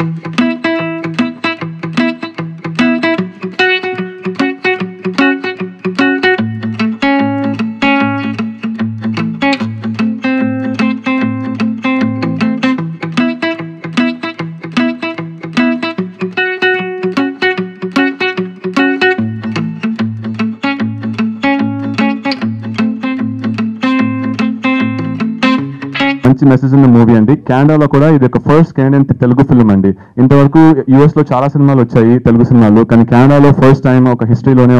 మంచి మెసేజ్ ఉన్న మూవీ అండి. కెనడాలో కూడా ఇది ఒక ఫస్ట్ కెనడియన్ తెలుగు ఫిల్మ్ అండి. ఇంతవరకు యూఎస్ లో చాలా సినిమాలు వచ్చాయి తెలుగు సినిమాలు, కానీ కెనడాలో ఫస్ట్ టైం ఒక హిస్టరీలోనే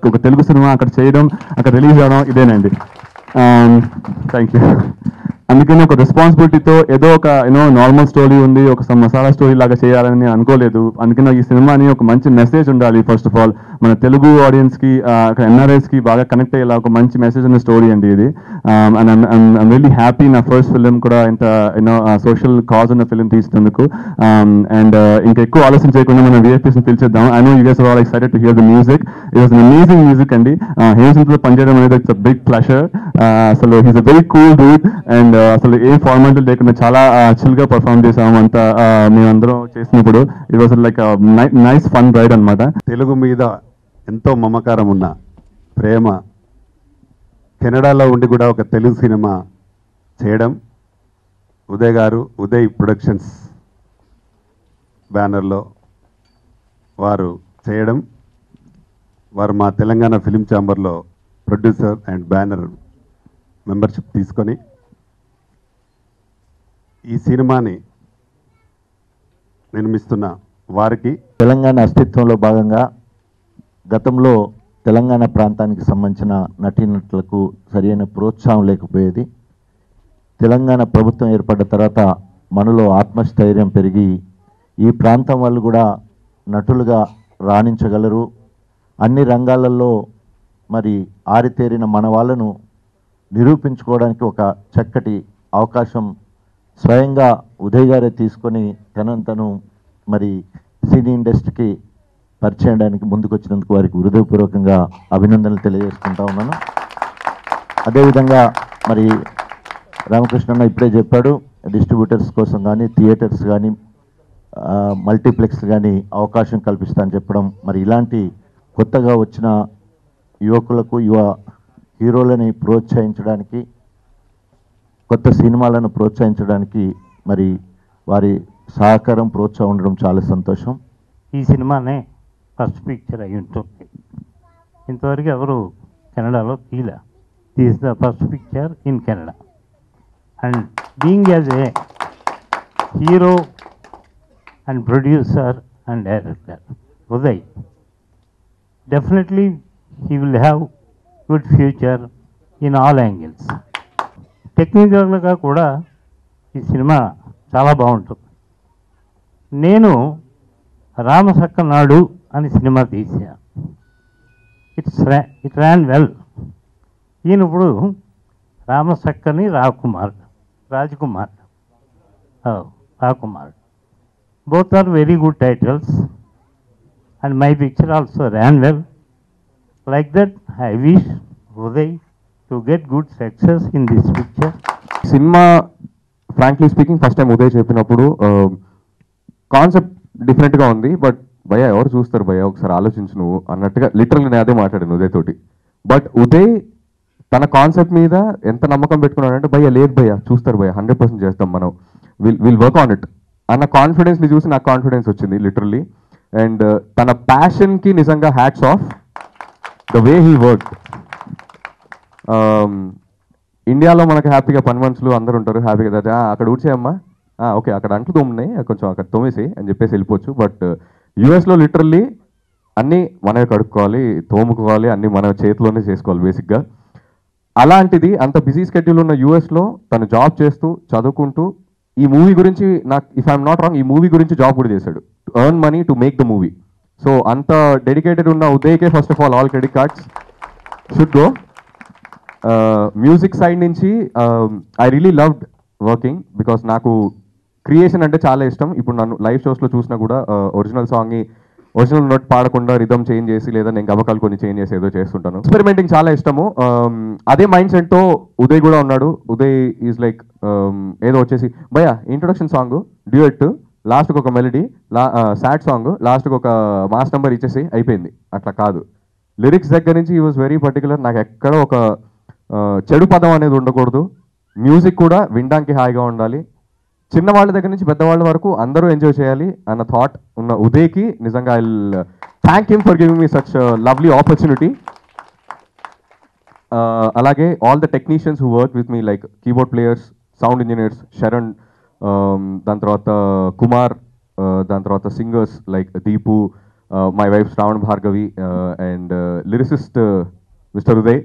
ఒక తెలుగు సినిమా అక్కడ చేయడం, అక్కడ రిలీజ్ అవడం ఇదేనండి. Thank you. అందుకని ఒక రెస్పాన్సిబిలిటీతో ఏదో ఒక నార్మల్ స్టోరీ ఉంది, ఒక మసాలా స్టోరీ లాగా చేయాలని నేను అనుకోలేదు. అందుకని ఈ సినిమాని ఒక మంచి మెసేజ్ ఉండాలి. ఫస్ట్ ఆఫ్ ఆల్ మన తెలుగు ఆడియన్స్ కి, ఎన్ఆర్ఐస్ కి బాగా కనెక్ట్ అయ్యేలా ఒక మంచి మెసేజ్ ఉన్న స్టోరీ అండి ఇది. అండ్ ఐమ్ రియల్లీ హ్యాపీ నా ఫస్ట్ ఫిలిం కూడా ఇంత సోషల్ కాజ్ ఉన్న ఫిలిం తీసినందుకు. అండ్ ఇంకా ఎక్కువ ఆలోచన చేయకుండా మనం VIPs ని పిలిచేద్దాం. I know you guys are all excited to hear the music. It was an amazing music అండి. హేమచంద్రతో పనిచేయడం అనేది ఇట్స్ అ బిగ్ ప్లెజర్. అసలు he's a very cool dude and అసలు ఏ ఫార్మాలిటీ లేకుండా చాలా చిల్ గా పర్ఫామ్ చేసాము అంతా మేమందరం చేసినప్పుడు. It was like nice fun ride అనమాట. తెలుగు మీద ఎంతో మమకారం ఉన్న ప్రేమ, కెనడాలో ఉండి కూడా ఒక తెలుగు సినిమా చేయడం, ఉదయ్ గారు ఉదయ్ ప్రొడక్షన్స్ బ్యానర్లో వారు చేయడం, వారు మా తెలంగాణ ఫిలిం ఛాంబర్లో ప్రొడ్యూసర్ అండ్ బ్యానర్ మెంబర్షిప్ తీసుకొని ఈ సినిమాని నిర్మిస్తున్న వారికి, తెలంగాణ అస్తిత్వంలో భాగంగా గతంలో తెలంగాణ ప్రాంతానికి సంబంధించిన నటీనటులకు సరైన ప్రోత్సాహం లేకపోయేది. తెలంగాణ ప్రభుత్వం ఏర్పడ్డ తర్వాత మనలో ఆత్మస్థైర్యం పెరిగి ఈ ప్రాంతం వాళ్ళు కూడా నటులుగా రాణించగలరు, అన్ని రంగాలలో మరి ఆరితేరిన మన వాళ్ళను నిరూపించుకోవడానికి ఒక చక్కటి అవకాశం స్వయంగా ఉదయ్ గారే తీసుకొని తను మరి సినీ ఇండస్ట్రీకి పరిచయం చేయడానికి ముందుకు వచ్చినందుకు వారికి హృదయపూర్వకంగా అభినందనలు తెలియజేసుకుంటా ఉన్నాను. అదేవిధంగా మరి రామకృష్ణ ఇప్పుడే చెప్పాడు, డిస్ట్రిబ్యూటర్స్ కోసం కానీ, థియేటర్స్ కానీ, మల్టీప్లెక్స్ కానీ అవకాశం కల్పిస్తా అని చెప్పడం, మరి ఇలాంటి కొత్తగా వచ్చిన యువకులకు, యువ హీరోలని ప్రోత్సహించడానికి, కొత్త సినిమాలను ప్రోత్సహించడానికి మరి వారి సహకారం, ప్రోత్సాహం ఉండడం చాలా సంతోషం. ఈ సినిమానే ఫస్ట్ పిక్చర్ అయి ఉంటుంది. ఇంతవరకు ఎవరు కెనడాలో తీలా. This the first picture in Canada. And being as a hero and producer and director Uday, definitely he will have good future in all angles. టెక్నికల్గా కూడా ఈ సినిమా చాలా బాగుంటుంది. నేను రామసక్క నాడు అని సినిమా తీసా. It ran well. ఈయన ఇప్పుడు Ramasakkani Rajkumar both are very good titles and my picture also ran well. Like that I wish Uday to get good success in this picture. Cinema frankly speaking first time Uday చెప్పినప్పుడు concept డిఫరెంట్గా ఉంది. But భయ్యా ఎవరు చూస్తారు భయ్యా, ఒకసారి ఆలోచించు నువ్వు అన్నట్టుగా లిటరల్గా నేను అదే మాట్లాడాను ఉదయ్ తోటి. బట్ ఉదయ్ తన కాన్సెప్ట్ మీద ఎంత నమ్మకం పెట్టుకున్నాడంటే, భయ్యా లేదు భయ్యా చూస్తారు భయ్యా, 100% చేస్తాం మనం, విల్ వర్క్ ఆన్ ఇట్ అన్న కాన్ఫిడెన్స్ని చూసి నాకు కాన్ఫిడెన్స్ వచ్చింది లిటరల్లీ. అండ్ తన ప్యాషన్కి నిజంగా hats off, the way he work. ఇండియాలో మనకు హ్యాపీగా పని మనుషులు అందరూ ఉంటారు, హ్యాపీగా అక్కడ ఊడ్చేయమ్మా, ఓకే అక్కడ అంట్లు తోమున్నాయి కొంచెం అక్కడ తోమేసి అని చెప్పేసి వెళ్ళిపోవచ్చు. బట్ యూఎస్లో లిటరల్లీ అన్నీ మనమే కడుక్కోవాలి, తోముకోవాలి, అన్నీ మన చేతిలోనే చేసుకోవాలి బేసిక్గా. అలాంటిది అంత బిజీ స్కెడ్యూల్ ఉన్న యూఎస్లో తను జాబ్ చేస్తూ చదువుకుంటూ ఈ మూవీ గురించి, నాకు ఇఫ్ ఐఎమ్ నాట్ రాంగ్ ఈ మూవీ గురించి జాబ్ కూడా చేశాడు, to earn money to make the movie. So అంత డెడికేటెడ్ ఉన్న ఉదయ్కే first of all credit cards should go. Music side నుంచి I really loved working because నాకు క్రియేషన్ అంటే చాలా ఇష్టం. ఇప్పుడు నన్ను లైవ్ షోస్లో చూసినా కూడా ఒరిజినల్ నోట్ పాడకుండా రిథమ్ చేంజ్ చేసి లేదా నేను గమకాలు కొన్ని చేంజ్ చేసి ఏదో చేస్తుంటాను. ఎక్స్పెరిమెంటింగ్ చాలా ఇష్టము. అదే మైండ్ సెట్తో ఉదయ్ కూడా ఉన్నాడు. ఉదయ్ ఈజ్ లైక్ ఏదో వచ్చేసి భయ్యా ఇంట్రొడక్షన్ సాంగ్ డ్యూయెట్ లాస్ట్కి ఒక మెలడీ సాడ్ సాంగ్ లాస్ట్కి ఒక మాస్ నెంబర్ ఇచ్చేసి అయిపోయింది. అట్లా కాదు, లిరిక్స్ దగ్గర నుంచి ఈ వాజ్ వెరీ పర్టికులర్. నాకు ఎక్కడ ఒక చెడు పదం అనేది ఉండకూడదు, మ్యూజిక్ కూడా వినడానికి హాయిగా ఉండాలి, చిన్నవాళ్ళ దగ్గర నుంచి పెద్దవాళ్ళ వరకు అందరూ ఎంజాయ్ చేయాలి అన్న థాట్ ఉన్న ఉదయ్కి నిజంగా I thank him for giving me such lovely opportunity. అలాగే all the technicians who work with me like keyboard players, sound engineers Sharan, దాని తర్వాత కుమార్, దాని తర్వాత singers like Deepu, my wife Shravan Bhargavi, and lyricist mister Uday.